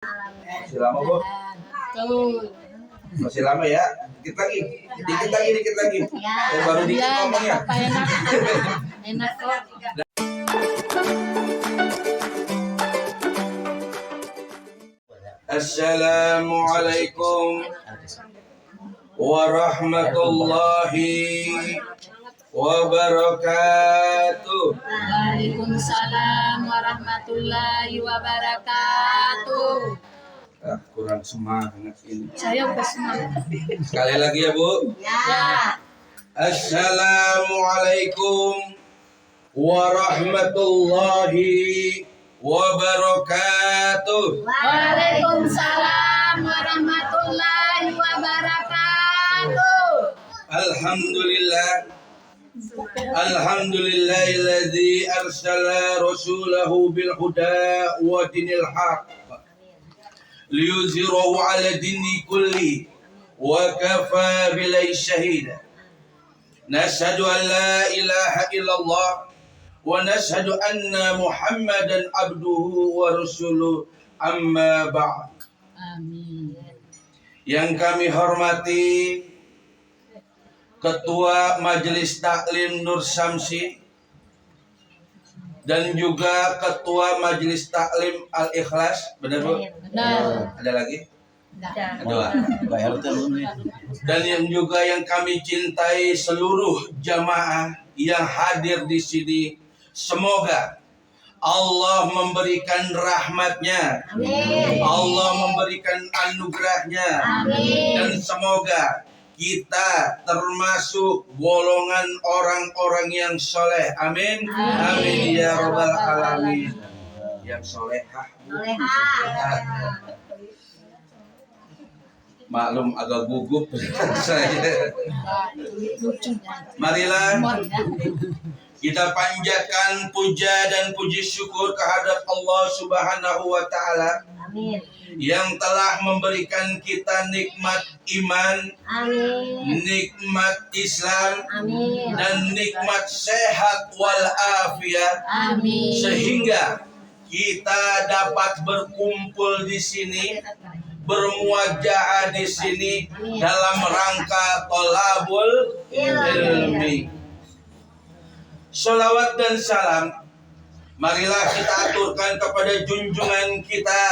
Masih lama, Bu. Masih lama ya. Dikit lagi. Dikit lagi. Baru dikit ngomongnya. Enak kok. Assalamualaikum warahmatullahi wabarakatuh. Waalaikumsalam warahmatullahi wabarakatuh. Kurang semangat ini. Saya udah semangat. Sekali lagi ya, Bu. Ya. Assalamualaikum warahmatullahi wabarakatuh. Waalaikumsalam warahmatullahi wabarakatuh. Alhamdulillahilladzi arsala rasulahu bil huda wa dinil haq liyuzhirahu 'ala dini kulli wa kafa billahi shahida. Nashhadu an la ilaha illallah wa nashhadu anna Muhammadan abduhu wa rasuluh, amma ba'd. Amin. Yang kami hormati Ketua Majelis Taklim Nur Samsi dan juga Ketua Majelis Taklim Al Ikhlas, benar Bu? Benar. Ada lagi? Ada. Dua. Dan yang juga yang kami cintai seluruh jamaah yang hadir di sini, semoga Allah memberikan rahmatnya, Amin. Allah memberikan anugerahnya, Amin. dan semoga kita termasuk golongan orang-orang yang soleh. Amin. Amin ya rabbal alamin. Yang solehah. Maklum agak gugup saya. Marilah kita panjatkan puja dan puji syukur kehadap Allah Subhanahu wa taala. Amin. Yang telah memberikan kita nikmat iman, Amin. nikmat Islam, Amin. dan nikmat sehat walafiat, Amin. sehingga kita dapat berkumpul di sini, bermuajah di sini dalam rangka thalabul ilmi. Sholawat dan salam marilah kita aturkan kepada junjungan kita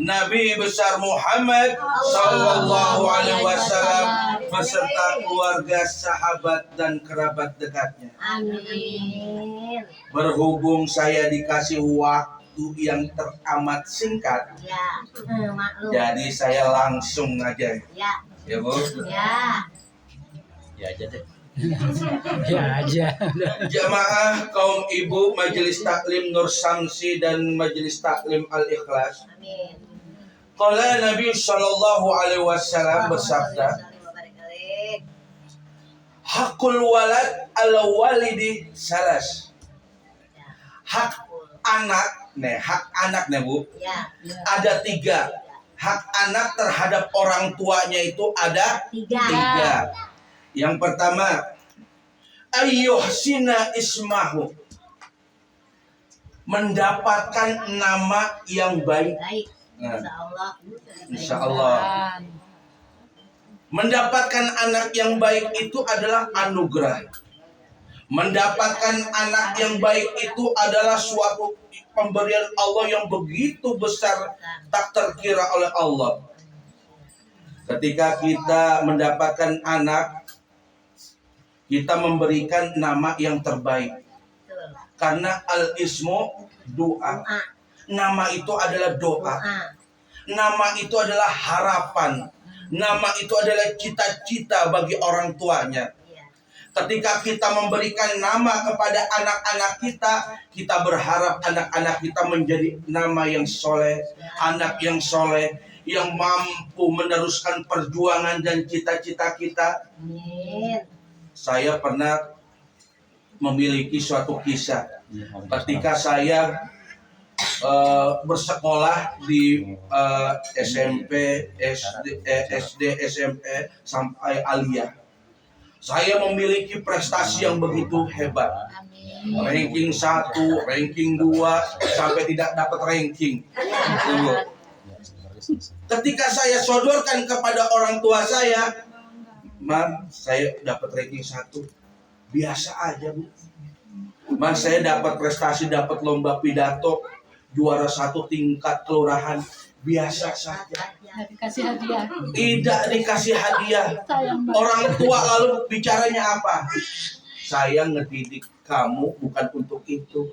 Nabi besar Muhammad sallallahu alaihi wasallam beserta keluarga, sahabat dan kerabat dekatnya. Amin. Berhubung saya dikasih waktu yang teramat singkat, Ya. Maklum. jadi saya langsung aja. Ya. Ya, Bu. Ya. Ya aja deh. Ya aja. Jamaah kaum ibu Majelis Taklim Nur Samsi dan Majelis Taklim Al Ikhlas. Amin. Qala Nabi sallallahu alaihi wasallam bersabda, hakul walad ala walidi salas. Hak anak nih Bu, Ya. ada 3. Hak anak terhadap orang tuanya itu ada 3. Yang pertama, ayyuhsina ismahu, mendapatkan nama yang baik. Baik. Nah, Insyaallah. insyaallah. Mendapatkan anak yang baik itu adalah anugerah. Mendapatkan anak yang baik itu adalah suatu pemberian Allah yang begitu besar, tak terkira oleh Allah. Ketika kita mendapatkan anak, kita memberikan nama yang terbaik. Karena al-ismu doa. Nama itu adalah doa. Nama itu adalah harapan. Nama itu adalah cita-cita bagi orang tuanya. Ketika kita memberikan nama kepada anak-anak kita, kita berharap anak-anak kita menjadi nama yang soleh, anak yang soleh, yang mampu meneruskan perjuangan dan cita-cita kita. Amin. Saya pernah memiliki suatu kisah. Ketika saya bersekolah di SMP, SD, SMP sampai aliyah, saya memiliki prestasi yang begitu hebat. Amin. Ranking 1, ranking 2, sampai tidak dapat ranking. Ketika saya sodorkan kepada orang tua saya, "Ma, saya dapat ranking 1." Biasa aja, Bu. "Ma, saya dapat prestasi, dapat lomba pidato, juara 1 tingkat kelurahan." Biasa saja. Nggak dikasih hadiah. Tidak dikasih hadiah. Sayang banget. Orang tua lalu bicaranya apa? "Saya ngedidik kamu bukan untuk itu.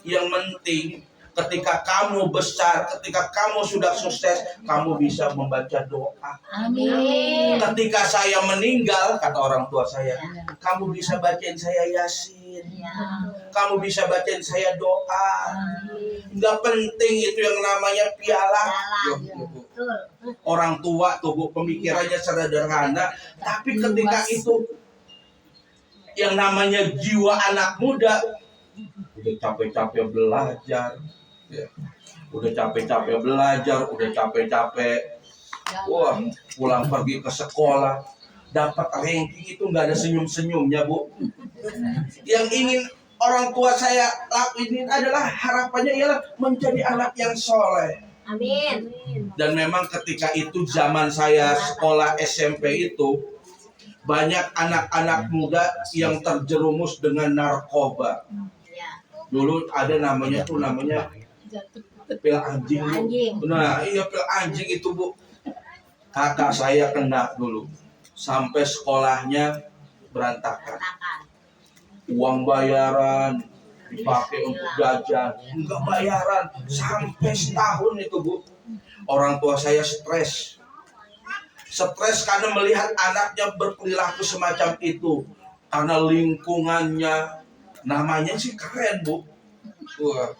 Yang penting ketika kamu besar, ketika kamu sudah sukses, kamu bisa membaca doa. Amin. Ketika saya meninggal," kata orang tua saya, "kamu bisa bacain saya Yasin. Kamu bisa bacain saya doa. Nggak penting itu yang namanya piala." Betul. Orang tua tuh, Bu, pemikirannya sederhana, tapi ketika itu yang namanya jiwa anak muda, udah capek-capek belajar, ya. Udah capek-capek, wah, pulang pergi ke sekolah, dapat ranking itu nggak ada senyum-senyumnya, Bu. Yang ingin orang tua saya lakuin adalah harapannya ialah menjadi anak yang soleh. Amin. Dan memang ketika itu zaman saya sekolah SMP itu, banyak anak-anak muda yang terjerumus dengan narkoba. Ya. Dulu ada namanya pil anjing. Bu. Nah, iya, pil anjing itu, Bu. Kakak saya kena dulu. Sampai sekolahnya berantakan. Uang bayaran dipakai untuk jajan, enggak bayaran sampai setahun itu, Bu. Orang tua saya stres karena melihat anaknya berperilaku semacam itu, karena lingkungannya, namanya sih keren, Bu. Wah,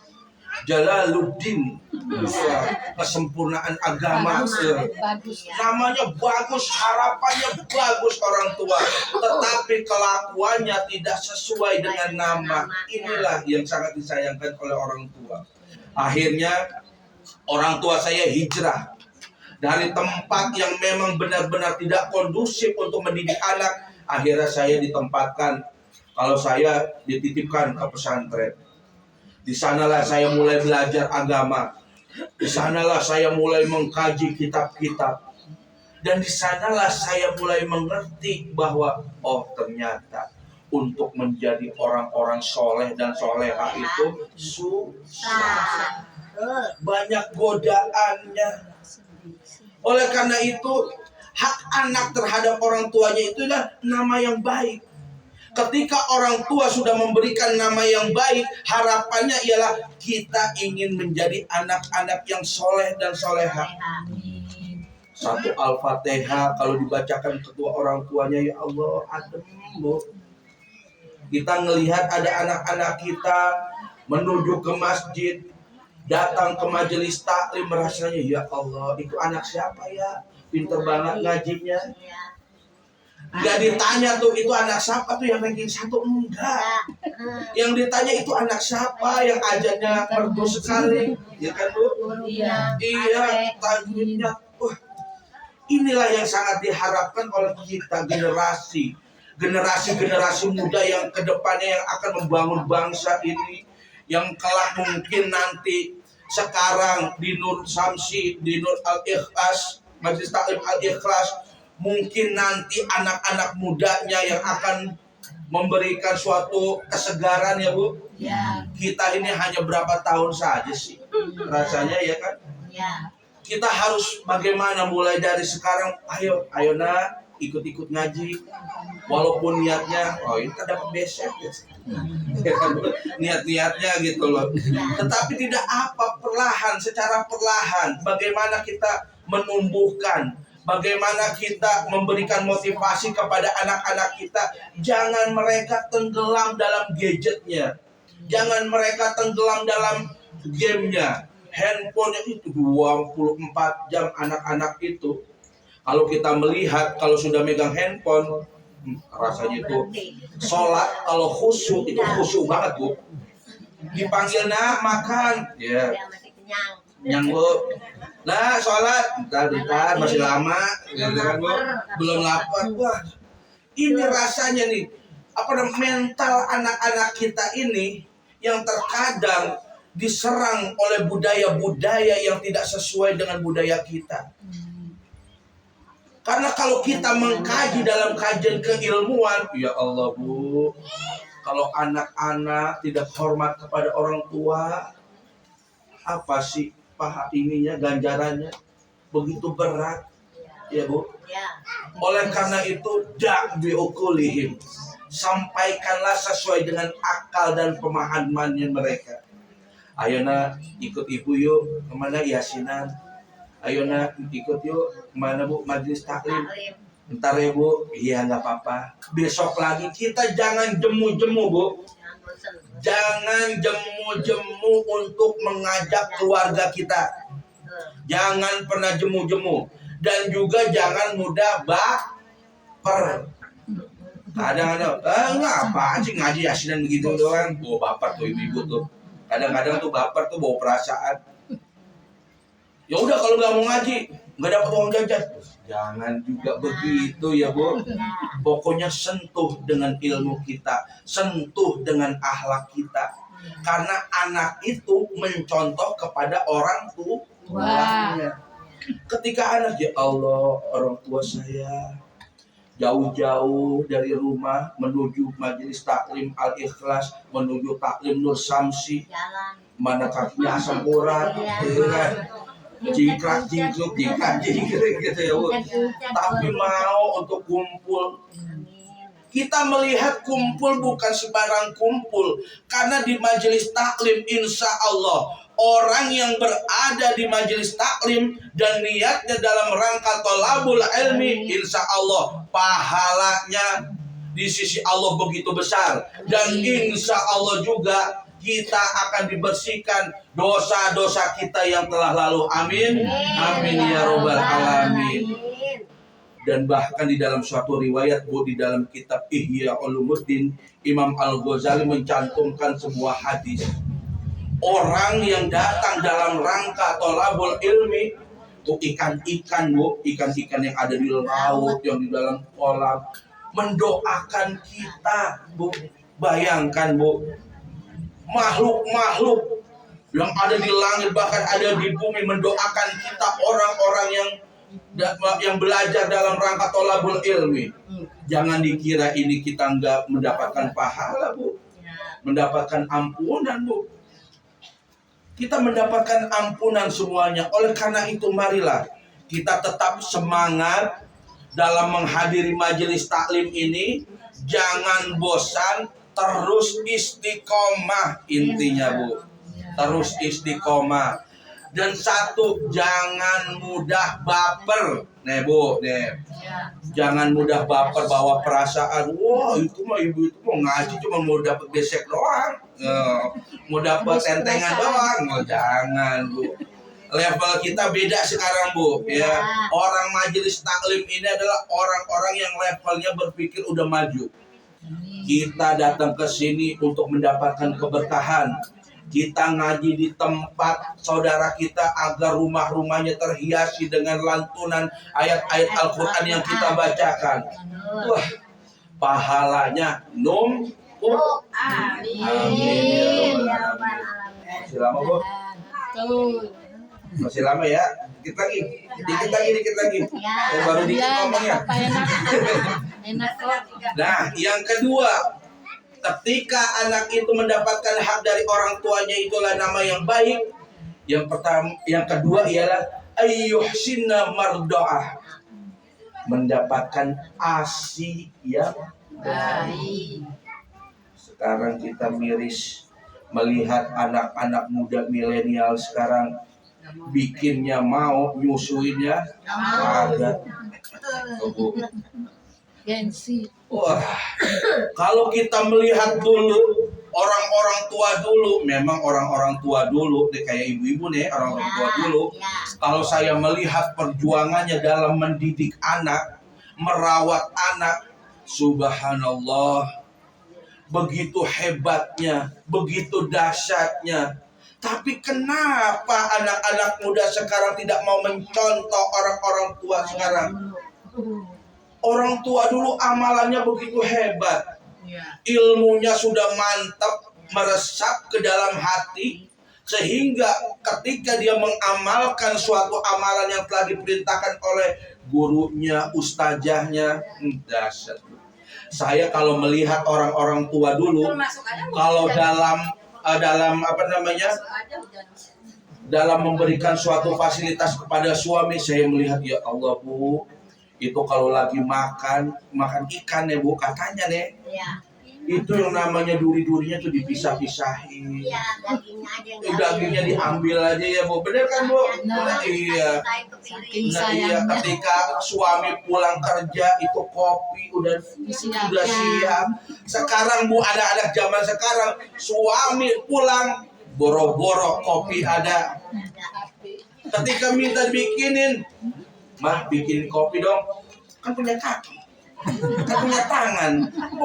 Jalaluddin, wah, kesempurnaan agama. Bagus. Namanya bagus, harapannya bagus orang tua, tetapi kelakuannya tidak sesuai dengan nama. Inilah yang sangat disayangkan oleh orang tua. Akhirnya orang tua saya hijrah dari tempat yang memang benar-benar tidak kondusif untuk mendidik anak. Akhirnya saya ditempatkan, kalau saya dititipkan ke pesantren. Di sanalah saya mulai belajar agama. Di sanalah saya mulai mengkaji kitab-kitab. Dan di sanalah saya mulai mengerti bahwa oh, ternyata untuk menjadi orang-orang soleh dan soleha itu susah. Banyak godaannya. Oleh karena itu, hak anak terhadap orang tuanya itulah nama yang baik. Ketika orang tua sudah memberikan nama yang baik, harapannya ialah kita ingin menjadi anak-anak yang soleh dan soleha. Satu Al-Fatihah kalau dibacakan kedua orang tuanya, ya Allah, adem, Bu. Kita ngelihat ada anak-anak kita menuju ke masjid, datang ke majelis taklim, rasanya ya Allah, itu anak siapa ya? Pinter banget ngajinya. Gak ditanya tuh itu anak siapa tuh yang ranking 1, enggak. Yang ditanya itu anak siapa yang ajarnya merdu sekali, ya kan, Bu? Iya. Iya, tajwidnya. Wah, inilah yang sangat diharapkan oleh kita, generasi muda yang kedepannya yang akan membangun bangsa ini, yang kelak mungkin nanti sekarang di Nur Samsi, di Nur Al-Ikhlas, Majelis Taklim Al-Ikhlas, mungkin nanti anak-anak mudanya yang akan memberikan suatu kesegaran, ya, Bu. Ya. Kita ini hanya berapa tahun saja sih rasanya, ya kan? Ya. Kita harus bagaimana mulai dari sekarang, ayo nak ikut-ikut ngaji, walaupun niatnya oh ini kan dapat besek ya. Niat-niatnya gitu loh. Tetapi tidak apa, secara perlahan bagaimana kita menumbuhkan, bagaimana kita memberikan motivasi kepada anak-anak kita. Jangan mereka tenggelam dalam gadgetnya, jangan mereka tenggelam dalam gamenya. Handphonenya itu 24 jam anak-anak itu. Kalau kita melihat, kalau sudah megang handphone, rasanya itu sholat, kalau khusyuk, itu khusyuk banget, Bu. Dipanggil nak makan, ya, kenyang, Bu. Nah, sholat, bentar, masih lama, gitu kan, Bu. Belum lapar. Wah, ini rasanya nih, mental anak-anak kita ini yang terkadang diserang oleh budaya-budaya yang tidak sesuai dengan budaya kita. Karena kalau kita mengkaji dalam kajian keilmuan, ya Allah Bu, kalau anak-anak tidak hormat kepada orang tua, apa sih paha ininya, ganjarannya begitu berat, ya Bu. Ya. Oleh karena itu, dak biukulihim, sampaikanlah sesuai dengan akal dan pemahamannya mereka. Ayo nak ikut ibu yuk kemana yasinan. Ayo nak ikut yuk kemana Bu, majelis taklim. Taklim. Ntar ya Bu, iya nggak apa-apa. Besok lagi kita jangan jemu-jemu Bu. Jangan bosan. Jangan jemu-jemu untuk mengajak keluarga kita. Jangan pernah jemu-jemu. Dan juga jangan mudah baper. Kadang-kadang, ngapaan sih ngaji yasinan begitu doang. Bawa baper tuh ibu-ibu tuh. Kadang-kadang tuh baper tuh bawa perasaan. Ya udah kalau nggak mau ngaji, nggak dapat uang jajan. Jangan juga begitu ya Bu. Pokoknya sentuh dengan ilmu kita, sentuh dengan akhlak kita. Karena anak itu mencontoh kepada orang tuanya. Ketika anak, ya Allah, orang tua saya jauh-jauh dari rumah menuju majelis taklim Al-Ikhlas, menuju taklim Nur Samsi, Jalan. mana kakinya asam urat, gitu kan. Jingkrak jingkruk gitu ya Bu. Tapi mau untuk kumpul. Kita melihat kumpul bukan sembarang kumpul, karena di majelis taklim insya Allah orang yang berada di majelis taklim dan niatnya dalam rangka thalabul ilmi, insya Allah pahalanya di sisi Allah begitu besar, dan insya Allah juga kita akan dibersihkan dosa-dosa kita yang telah lalu. Amin. Amin ya robbal alamin. Dan bahkan di dalam suatu riwayat Bu, di dalam kitab Ihya Ulumuddin, Imam Al-Ghazali mencantumkan sebuah hadis. Orang yang datang dalam rangka thalabul ilmi, itu ikan-ikan Bu, ikan-ikan yang ada di laut, yang di dalam kolam, mendoakan kita Bu. Bayangkan Bu, makhluk-makhluk yang ada di langit bahkan ada di bumi mendoakan kita, orang-orang yang belajar dalam rangka thalabul ilmi. Jangan dikira ini kita enggak mendapatkan pahala Bu, mendapatkan ampunan Bu. Kita mendapatkan ampunan semuanya. Oleh karena itu marilah kita tetap semangat dalam menghadiri majelis taklim ini. Jangan bosan, terus istiqomah intinya Bu. Terus istiqomah. Dan satu, jangan mudah baper. Nih Bu, nih. Jangan mudah baper, bawa perasaan. Wah itu mah ibu itu mau ngaji cuma mau dapat besek doang. Mau dapat tentengan doang. Jangan Bu. Level kita beda sekarang Bu. Ya, orang majelis taklim ini adalah orang-orang yang levelnya berpikir udah maju. Kita datang ke sini untuk mendapatkan keberkahan. Kita ngaji di tempat saudara kita agar rumah-rumahnya terhiasi dengan lantunan ayat-ayat Al-Quran yang kita bacakan. Wah, pahalanya numpuk. Amin. Masih lama Bu? Masih lama ya? Dikit lagi. Baru dikit ngomongnya. Enak kok. Nah, yang kedua, ketika anak itu mendapatkan hak dari orang tuanya, itulah nama yang baik. Yang pertama, yang kedua ialah ayyuhsinna mardoah, mendapatkan ASI yang baik. Sekarang kita miris melihat anak-anak muda milenial sekarang bikinnya mau, nyusuinnya kagak. Gengsi. Wah, kalau kita melihat dulu orang-orang tua dulu, memang orang-orang tua dulu, kayak ibu-ibu nih, orang-orang tua dulu. Kalau saya melihat perjuangannya dalam mendidik anak, merawat anak, subhanallah, begitu hebatnya, begitu dahsyatnya. Tapi kenapa anak-anak muda sekarang tidak mau mencontoh orang-orang tua sekarang? Orang tua dulu amalannya begitu hebat, ilmunya sudah mantap, meresap ke dalam hati, Sehingga ketika dia mengamalkan suatu amalan yang telah diperintahkan oleh gurunya, ustazahnya, dahsyat. Saya kalau melihat orang-orang tua dulu, kalau dalam apa namanya, dalam memberikan suatu fasilitas kepada suami, saya melihat ya Allah Bu, itu kalau lagi makan ikan ya Bu, katanya nih, Iya. itu yang namanya duri-durinya tuh dipisah-pisahin. Iya, dagingnya aja yang Dagingnya diambil aja ya Bu, bener kan Bu? Nah, Iya. saking Nah iya, sayangnya. ketika suami pulang kerja itu kopi udah siap. Sekarang Bu, ada zaman sekarang suami pulang boro-boro kopi ada. Ketika minta bikinin, mah bikin kopi dong, kan punya kaki, kan punya tangan,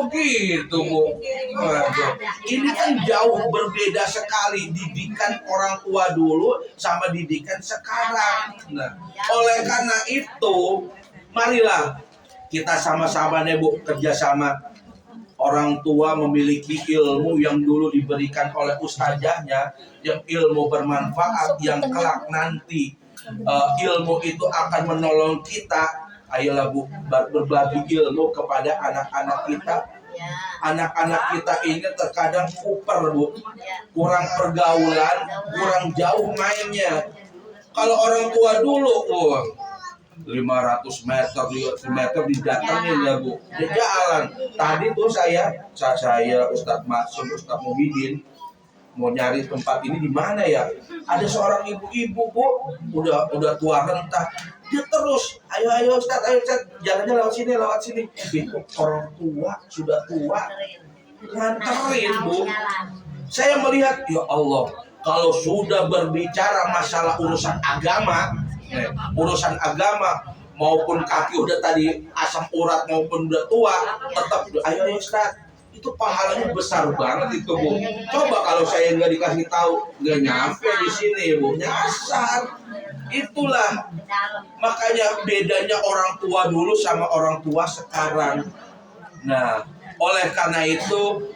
begitu Bu. Waduh. Ini kan jauh berbeda sekali didikan orang tua dulu sama didikan sekarang. Nah, oleh karena itu, marilah kita sama-sama nih Bu, kerjasama. Orang tua memiliki ilmu yang dulu diberikan oleh ustazahnya, yang ilmu bermanfaat, yang kelak nanti ilmu itu akan menolong kita. Ayolah Bu, berbagi ilmu kepada anak-anak kita. Anak-anak kita ini terkadang kuper Bu, kurang pergaulan, kurang jauh mainnya. Kalau orang tua dulu, 500 meter, 100 meter didatengin ya Bu, dia jalan. Tadi tuh saya Ustadz Maksum, Ustadz Muhyiddin mau nyari tempat ini di mana ya? Ada seorang ibu-ibu Bu, udah tua renta. Dia terus, ayo Ustadz, jalannya lewat sini. Itu orang tua, sudah tua, nganterin Bu. Saya melihat, ya Allah, kalau sudah berbicara masalah urusan agama, maupun kaki udah tadi asam urat maupun udah tua, tetap ayo Ustadz, itu pahalanya besar banget itu Bu. Coba kalau saya nggak dikasih tahu, nggak nyampe di sini Bu, nyasar. Itulah makanya bedanya orang tua dulu sama orang tua sekarang. Nah, oleh karena itu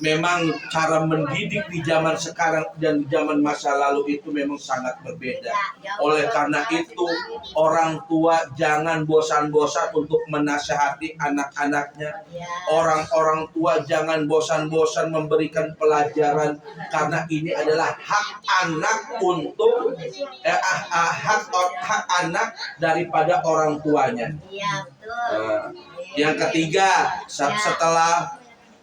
memang cara mendidik di zaman sekarang dan di zaman masa lalu itu memang sangat berbeda. Oleh karena itu, orang tua jangan bosan-bosan untuk menasihati anak-anaknya. Orang-orang tua jangan bosan-bosan memberikan pelajaran, karena ini adalah hak anak untuk hak anak daripada orang tuanya. Yang ketiga, setelah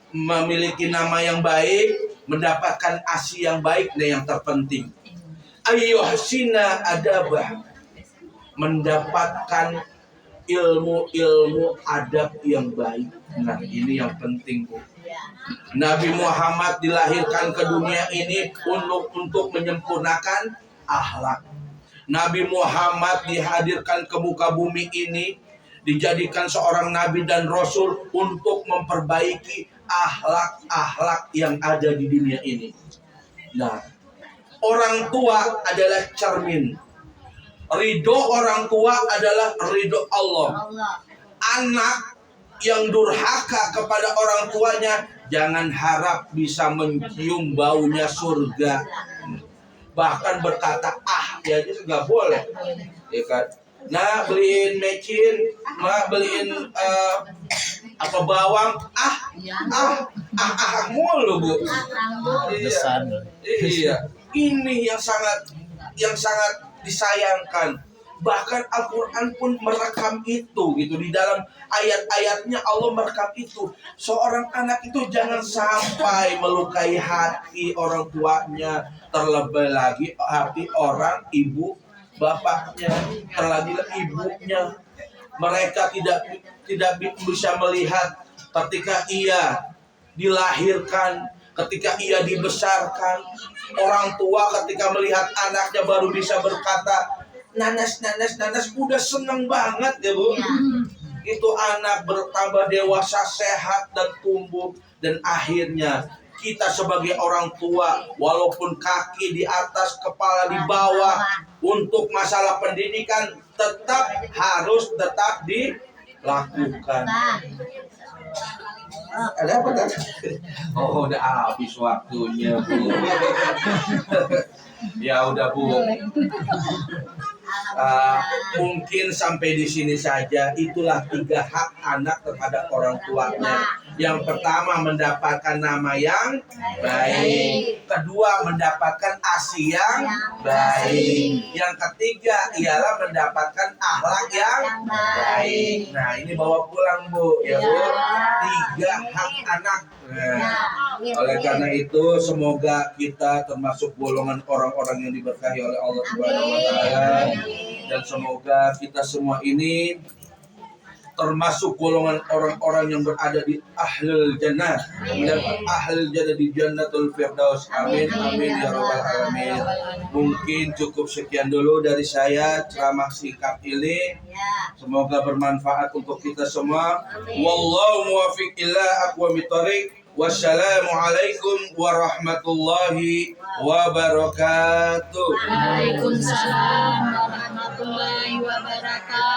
memiliki nama yang baik, mendapatkan ASI yang baik, dan yang terpenting ayyuhsina adabah, mendapatkan ilmu adab yang baik. Nah, ini yang penting Bu. Nabi Muhammad dilahirkan ke dunia ini untuk menyempurnakan akhlak. Nabi Muhammad dihadirkan ke muka bumi ini, dijadikan seorang nabi dan rasul untuk memperbaiki akhlak-akhlak yang ada di dunia ini. Nah, orang tua adalah cermin. Ridho orang tua adalah ridho Allah. Anak yang durhaka kepada orang tuanya jangan harap bisa mencium baunya surga. Bahkan berkata ya itu nggak boleh, ya kan? Nah, beliin mecin, beliin bawang, mulu Bu. Iya. Ini yang sangat disayangkan. Bahkan Al-Quran pun merekam itu gitu, di dalam ayat-ayatnya Allah merekam itu. Seorang anak itu jangan sampai melukai hati orang tuanya, terlebih lagi hati orang ibu bapaknya, terlebih ibunya. Mereka tidak bisa melihat ketika ia dilahirkan, ketika ia dibesarkan. Orang tua ketika melihat anaknya baru bisa berkata nanas, udah seneng banget ya Bu. Itu anak bertambah dewasa, sehat dan tumbuh. Dan akhirnya kita sebagai orang tua, walaupun kaki di atas, kepala di bawah, untuk masalah pendidikan harus tetap dilakukan. Ada apa tadi? Oh, udah habis waktunya, Bu. Ya udah, Bu. Mungkin sampai di sini saja. Itulah 3 hak anak terhadap orang tuanya. Yang pertama, mendapatkan nama yang baik. Kedua, mendapatkan ASI yang baik. Yang ketiga ialah mendapatkan akhlak yang baik. Nah, ini bawa pulang, Bu, ya Bu. 3 hak anak. Nah, oleh karena itu semoga kita termasuk golongan orang-orang yang diberkahi oleh Allah Subhanahu wa taala, dan semoga kita semua ini termasuk golongan orang-orang yang berada di ahlul jannah, mendapat ahlul jannah di jannatul firdaus. Amin amin ya rabbal alamin. Mungkin cukup sekian dulu dari saya ceramah singkat ini. Semoga bermanfaat untuk kita semua. Wallahu muwaffiq ila aqwamit thoriq. Wassalamualaikum warahmatullahi wabarakatuh. Waalaikumsalam warahmatullahi wabarakatuh.